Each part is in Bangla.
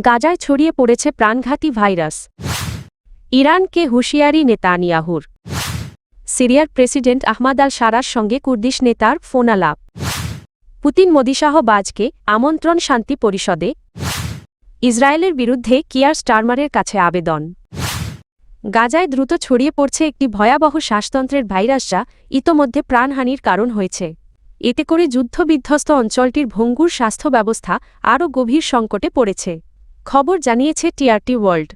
গাজায় ছড়িয়ে পড়েছে প্রাণঘাতী ভাইরাস। ইরানকে হুঁশিয়ারি নেতানিয়াহুর। সিরিয়ার প্রেসিডেন্ট আহমাদ আল শারার সঙ্গে কুর্দিশ নেতার ফোনালাপ। পুতিন মোদিসহ বাজকে আমন্ত্রণ শান্তি পরিষদে। ইসরায়েলের বিরুদ্ধে কিয়ার স্টারমারের কাছে আবেদন। গাজায় দ্রুত ছড়িয়ে পড়ছে একটি ভয়াবহ শ্বাসতন্ত্রের ভাইরাস, যা ইতোমধ্যে প্রাণহানির কারণ হয়েছে। এতে করে যুদ্ধবিধ্বস্ত অঞ্চলটির ভঙ্গুর স্বাস্থ্য ব্যবস্থা আরও গভীর সংকটে পড়েছে। খবর জানিয়েছে টিআরটি ওয়ার্ল্ড।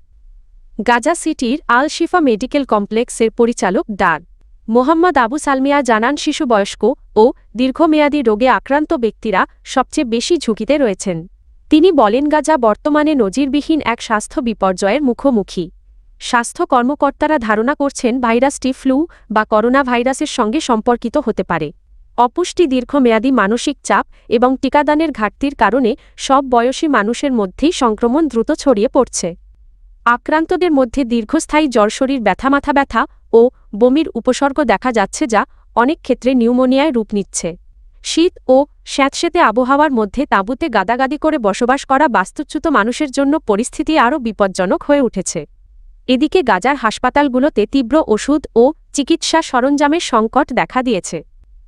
গাজা সিটির আল শিফা মেডিকেল কমপ্লেক্সের পরিচালক ডার মোহাম্মদ আবু সালমিয়া জানান, শিশু, বয়স্ক ও দীর্ঘমেয়াদী রোগে আক্রান্ত ব্যক্তিরা সবচেয়ে বেশি ঝুঁকিতে রয়েছেন। তিনি বলেন, গাজা বর্তমানে নজিরবিহীন এক স্বাস্থ্য বিপর্যয়ের মুখোমুখি। স্বাস্থ্য কর্মকর্তারা ধারণা করছেন ভাইরাসটি ফ্লু বা করোনা ভাইরাসের সঙ্গে সম্পর্কিত হতে পারে। অপুষ্টি, দীর্ঘমেয়াদী মানসিক চাপ এবং টিকাদানের ঘাটতির কারণে সব বয়সী মানুষের মধ্যেই সংক্রমণ দ্রুত ছড়িয়ে পড়ছে। আক্রান্তদের মধ্যে দীর্ঘস্থায়ী জ্বর, শরীর ব্যথা, মাথা ব্যথা ও বমির উপসর্গ দেখা যাচ্ছে, যা অনেক ক্ষেত্রে নিউমোনিয়ায় রূপ নিচ্ছে। শীত ও স্যাঁতসেঁতে আবহাওয়ার মধ্যে তাঁবুতে গাদাগাদি করে বসবাস করা বাস্তুচ্যুত মানুষের জন্য পরিস্থিতি আরও বিপজ্জনক হয়ে উঠেছে। এদিকে গাজার হাসপাতালগুলোতে তীব্র ওষুধ ও চিকিৎসা সরঞ্জামের সংকট দেখা দিয়েছে।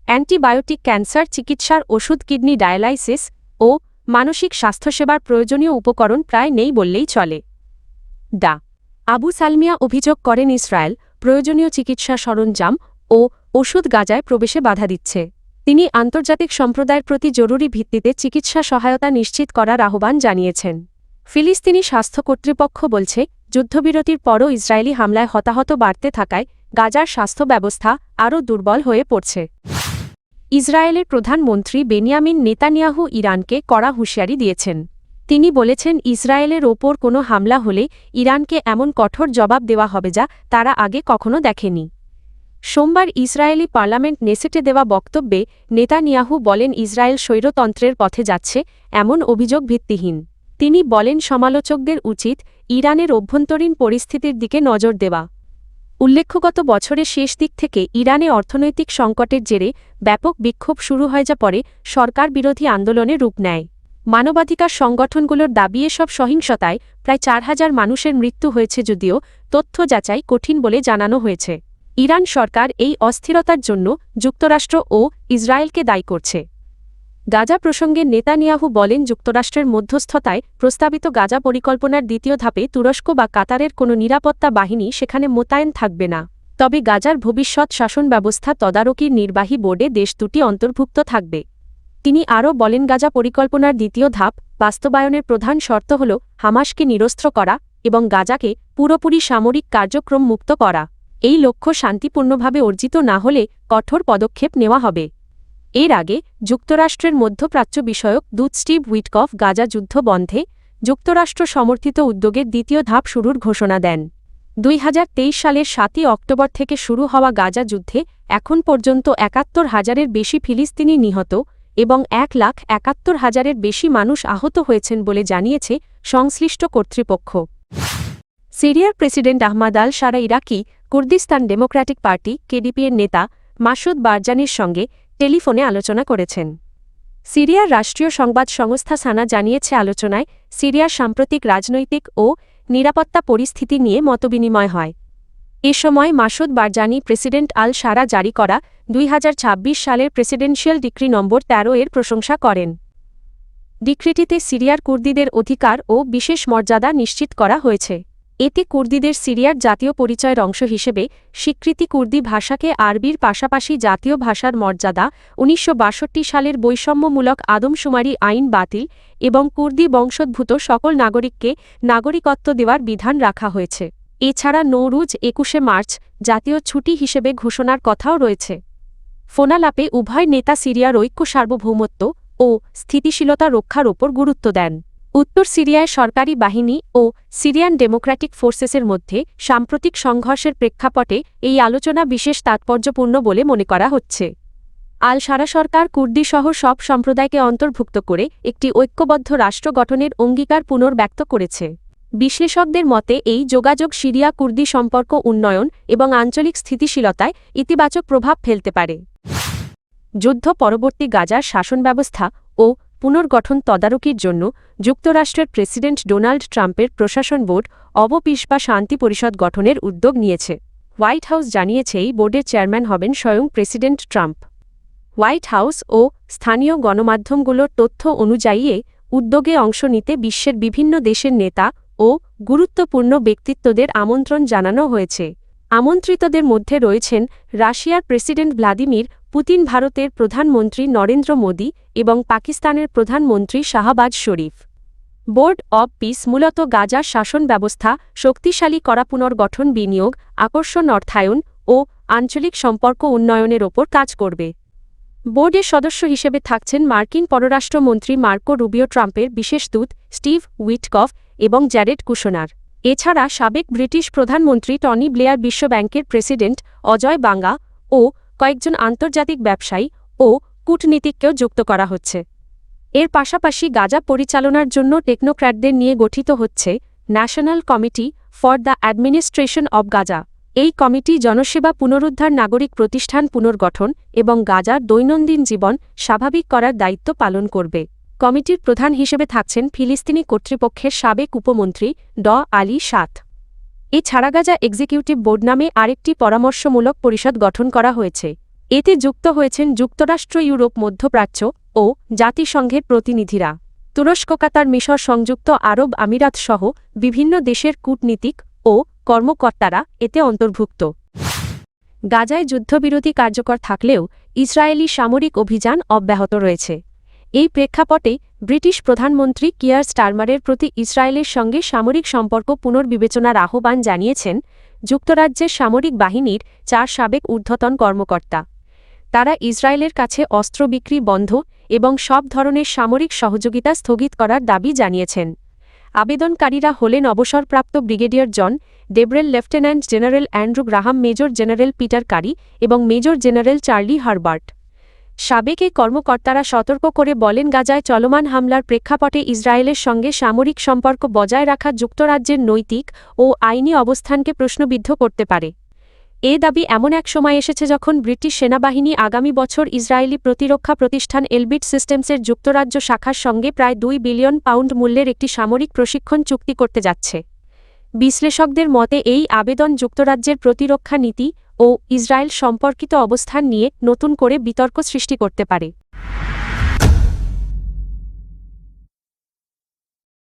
অ্যান্টিবায়োটিক, ক্যান্সার চিকিৎসার ওষুধ, কিডনি ডায়ালাইসিস ও মানসিক স্বাস্থ্যসেবার প্রয়োজনীয় উপকরণ প্রায় নেই বললেই চলে। ডা আবু সালমিয়া অভিযোগ করেন, ইসরায়েল প্রয়োজনীয় চিকিৎসা সরঞ্জাম ও ওষুধ গাজায় প্রবেশে বাধা দিচ্ছে। তিনি আন্তর্জাতিক সম্প্রদায়ের প্রতি জরুরি ভিত্তিতে চিকিৎসা সহায়তা নিশ্চিত করার আহ্বান জানিয়েছেন। ফিলিস্তিনি স্বাস্থ্য কর্তৃপক্ষ বলছে, যুদ্ধবিরতির পরও ইসরায়েলি হামলায় হতাহত বাড়তে থাকায় গাজার স্বাস্থ্য ব্যবস্থা আরও দুর্বল হয়ে পড়ছে। ইসরায়েলের প্রধানমন্ত্রী বেনিয়ামিন নেতানিয়াহু ইরানকে কড়া হুঁশিয়ারি দিয়েছেন। তিনি বলেছেন, ইসরায়েলের ওপর কোনো হামলা হলে ইরানকে এমন কঠোর জবাব দেওয়া হবে যা তারা আগে কখনো দেখেনি। সোমবার ইসরায়েলি পার্লামেন্ট নেসেটে দেওয়া বক্তব্যে নেতানিয়াহু বলেন, ইসরায়েল স্বৈরতন্ত্রের পথে যাচ্ছে এমন অভিযোগ ভিত্তিহীন। তিনি বলেন, সমালোচকদের উচিত ইরানের অভ্যন্তরীণ পরিস্থিতির দিকে নজর দেওয়া। উল্লেখ্য, গত বছরের শেষ দিক থেকে ইরানে অর্থনৈতিক সংকটের জেরে ব্যাপক বিক্ষোভ শুরু হয়, যা পরে সরকার বিরোধী আন্দোলনে রূপ নেয়। মানবাধিকার সংগঠনগুলোর দাবি, এসব সহিংসতায় প্রায় ৪,০০০ মানুষের মৃত্যু হয়েছে, যদিও তথ্য যাচাই কঠিন বলে জানানো হয়েছে। ইরান সরকার এই অস্থিরতার জন্য যুক্তরাষ্ট্র ও ইসরায়েলকে দায়ী করছে। গাজা প্রসঙ্গে নেতানিয়াহু বলেন, যুক্তরাষ্ট্রের মধ্যস্থতায় প্রস্তাবিত গাজা পরিকল্পনার দ্বিতীয় ধাপে তুরস্ক বা কাতারের কোনো নিরাপত্তা বাহিনী সেখানে মোতায়েন থাকবে না। তবে গাজার ভবিষ্যৎ শাসন ব্যবস্থা তদারকির নির্বাহী বোর্ডে দেশ দুটি অন্তর্ভুক্ত থাকবে। তিনি আরও বলেন, গাজা পরিকল্পনার দ্বিতীয় ধাপ বাস্তবায়নের প্রধান শর্ত হল হামাসকে নিরস্ত্র করা এবং গাজাকে পুরোপুরি সামরিক কার্যক্রম মুক্ত করা। এই লক্ষ্য শান্তিপূর্ণভাবে অর্জিত না হলে কঠোর পদক্ষেপ নেওয়া হবে। এর আগে যুক্তরাষ্ট্রের মধ্যপ্রাচ্য বিষয়ক দূত স্টিভ উইটকফ গাজা যুদ্ধ বন্ধে যুক্তরাষ্ট্র সমর্থিত উদ্যোগের দ্বিতীয় ধাপ শুরুর ঘোষণা দেন। ২০২৩ সালের ৭ই অক্টোবর থেকে শুরু হওয়া গাজা যুদ্ধে এখন পর্যন্ত ৭১,০০০-এর বেশি ফিলিস্তিনি নিহত এবং ১,৭১,০০০-এর বেশি মানুষ আহত হয়েছেন বলে জানিয়েছে সংশ্লিষ্ট কর্তৃপক্ষ। সিরিয়ার প্রেসিডেন্ট আহমাদ আল শারা ইরাকি কুর্দিস্তান ডেমোক্র্যাটিক পার্টি কেডিপি-এর নেতা মাসুদ বারজানির সঙ্গে টেলিফোনে আলোচনা করেছেন। সিরিয়ার রাষ্ট্রীয় সংবাদ সংস্থা সানা জানিয়েছে, আলোচনায় সিরিয়ার সাম্প্রতিক রাজনৈতিক ও নিরাপত্তা পরিস্থিতি নিয়ে মতবিনিময় হয়। এ সময় মাসুদ বারজানি প্রেসিডেন্ট আল শারা জারি করা ২০২৬ সালের প্রেসিডেন্সিয়াল ডিক্রি নম্বর ১৩ এর প্রশংসা করেন। ডিক্রিটিতে সিরিয়ার কুর্দিদের অধিকার ও বিশেষ মর্যাদা নিশ্চিত করা হয়েছে। এতে কুর্দিদের সিরিয়ার জাতীয় পরিচয়ের অংশ হিসেবে স্বীকৃতি, কুর্দি ভাষাকে আরবির পাশাপাশি জাতীয় ভাষার মর্যাদা, ১৯৬২ সালের বৈষম্যমূলক আদমশুমারি আইন বাতিল এবং কুর্দি বংশোদ্ভূত সকল নাগরিককে নাগরিকত্ব দেওয়ার বিধান রাখা হয়েছে। এছাড়া নৌরুজ ২১শে মার্চ জাতীয় ছুটি হিসেবে ঘোষণার কথাও রয়েছে। ফোনালাপে উভয় নেতা সিরিয়ার ঐক্য, সার্বভৌমত্ব ও স্থিতিশীলতা রক্ষার ওপর গুরুত্ব দেন। উত্তর সিরিয়ায় সরকারি বাহিনী ও সিরিয়ান ডেমোক্র্যাটিক ফোর্সেসের মধ্যে সাম্প্রতিক সংঘর্ষের প্রেক্ষাপটে এই আলোচনা বিশেষ তাৎপর্যপূর্ণ বলে মনে করা হচ্ছে। আল শারা সরকার কুর্দিসহ সব সম্প্রদায়কে অন্তর্ভুক্ত করে একটি ঐক্যবদ্ধ রাষ্ট্র গঠনের অঙ্গীকার পুনর্ব্যক্ত করেছে। বিশ্লেষকদের মতে এই যোগাযোগ সিরিয়া কুর্দি সম্পর্ক উন্নয়ন এবং আঞ্চলিক স্থিতিশীলতায় ইতিবাচক প্রভাব ফেলতে পারে। যুদ্ধ পরবর্তী গাজার শাসন ব্যবস্থা ও পুনর্গঠন তদারকির জন্য যুক্তরাষ্ট্রের প্রেসিডেন্ট ডোনাল্ড ট্রাম্পের প্রশাসন বোর্ড অবপিস বা শান্তি পরিষদ গঠনের উদ্যোগ নিয়েছে। হোয়াইট হাউস জানিয়েছে এই বোর্ডের চেয়ারম্যান হবেন স্বয়ং প্রেসিডেন্ট ট্রাম্প। হোয়াইট হাউস ও স্থানীয় গণমাধ্যমগুলোর তথ্য অনুযায়ী উদ্যোগে অংশ নিতে বিশ্বের বিভিন্ন দেশের নেতা ও গুরুত্বপূর্ণ ব্যক্তিত্বদের আমন্ত্রণ জানানো হয়েছে। আমন্ত্রিতদের মধ্যে রয়েছেন রাশিয়ার প্রেসিডেন্ট ভ্লাদিমির পুতিন, ভারতের প্রধানমন্ত্রী নরেন্দ্র মোদী এবং পাকিস্তানের প্রধানমন্ত্রী শাহবাজ শরীফ। বোর্ড অব পিস মূলত গাজার শাসন ব্যবস্থা শক্তিশালী করা, পুনর্গঠন, বিনিয়োগ আকর্ষণ, অর্থায়ন ও আঞ্চলিক সম্পর্ক উন্নয়নের ওপর কাজ করবে। বোর্ডের সদস্য হিসেবে থাকছেন মার্কিন পররাষ্ট্রমন্ত্রী মার্কো রুবিও, ট্রাম্পের বিশেষ দূত স্টিভ উইটকফ এবং জ্যারেড কুশনার। এছাড়া সাবেক ব্রিটিশ প্রধানমন্ত্রী টনি ব্লেয়ার, বিশ্বব্যাংকের প্রেসিডেন্ট অজয় বাঙ্গা ও কয়েকজন আন্তর্জাতিক ব্যবসায়ী ও কূটনীতিককেও যুক্ত করা হচ্ছে। এর পাশাপাশি গাজা পরিচালনার জন্য টেকনোক্র্যাটদের নিয়ে গঠিত হচ্ছে national committee for the administration of Gaza. এই কমিটি জনসেবা, পুনরুদ্ধার, নাগরিক প্রতিষ্ঠান পুনর্গঠন এবং গাজার দৈনন্দিন জীবন স্বাভাবিক করার দায়িত্ব পালন করবে। কমিটির প্রধান হিসেবে থাকছেন ফিলিস্তিনি কর্তৃপক্ষের সাবেক উপমন্ত্রী ড আলী সাত। এছাড়া গাজা এক্সিকিউটিভ বোর্ড নামে আরেকটি পরামর্শমূলক পরিষদ গঠন করা হয়েছে। এতে যুক্ত হয়েছেন যুক্তরাষ্ট্র, ইউরোপ, মধ্যপ্রাচ্য ও জাতিসংঘের প্রতিনিধিরা। তুরস্ক, কাতার, মিশর, সংযুক্ত আরব আমিরাত সহ বিভিন্ন দেশের কূটনীতিক ও কর্মকর্তারা এতে অন্তর্ভুক্ত। গাজায় যুদ্ধবিরতি কার্যকর থাকলেও ইসরায়েলি সামরিক অভিযান অব্যাহত রয়েছে। এই প্রেক্ষাপটে ব্রিটিশ প্রধানমন্ত্রী কিয়ার স্টারমারের প্রতি ইসরায়েলের সঙ্গে সামরিক সম্পর্ক পুনর্বিবেচনার আহ্বান জানিয়েছেন যুক্তরাজ্যের সামরিক বাহিনীর 4 সাবেক ঊর্ধ্বতন কর্মকর্তা। তারা ইসরায়েলের কাছে অস্ত্র বিক্রি বন্ধ এবং সব ধরনের সামরিক সহযোগিতা স্থগিত করার দাবি জানিয়েছেন। আবেদনকারীরা হলেন অবসরপ্রাপ্ত brigadier John Deverell, lieutenant general Andrew Graham, major general Peter Currie এবং মেজর জেনারেল চার্লি হারবার্ট। সাবেক এই কর্মকর্তারা সতর্ক করে বলেন, গাজায় চলমান হামলার প্রেক্ষাপটে ইসরায়েলের সঙ্গে সামরিক সম্পর্ক বজায় রাখা যুক্তরাজ্যের নৈতিক ও আইনি অবস্থানকে প্রশ্নবিদ্ধ করতে পারে। এ দাবি এমন এক সময় এসেছে যখন ব্রিটিশ সেনাবাহিনী আগামী বছর ইসরায়েলি প্রতিরক্ষা প্রতিষ্ঠান এলবিট সিস্টেমসের যুক্তরাজ্য শাখার সঙ্গে প্রায় £2 বিলিয়ন মূল্যের একটি সামরিক প্রশিক্ষণ চুক্তি করতে যাচ্ছে। বিশ্লেষকদের মতে এই আবেদন যুক্তরাজ্যের প্রতিরক্ষা নীতি ও ইসরায়েল সম্পর্কিত অবস্থান নিয়ে নতুন করে বিতর্ক সৃষ্টি করতে পারে।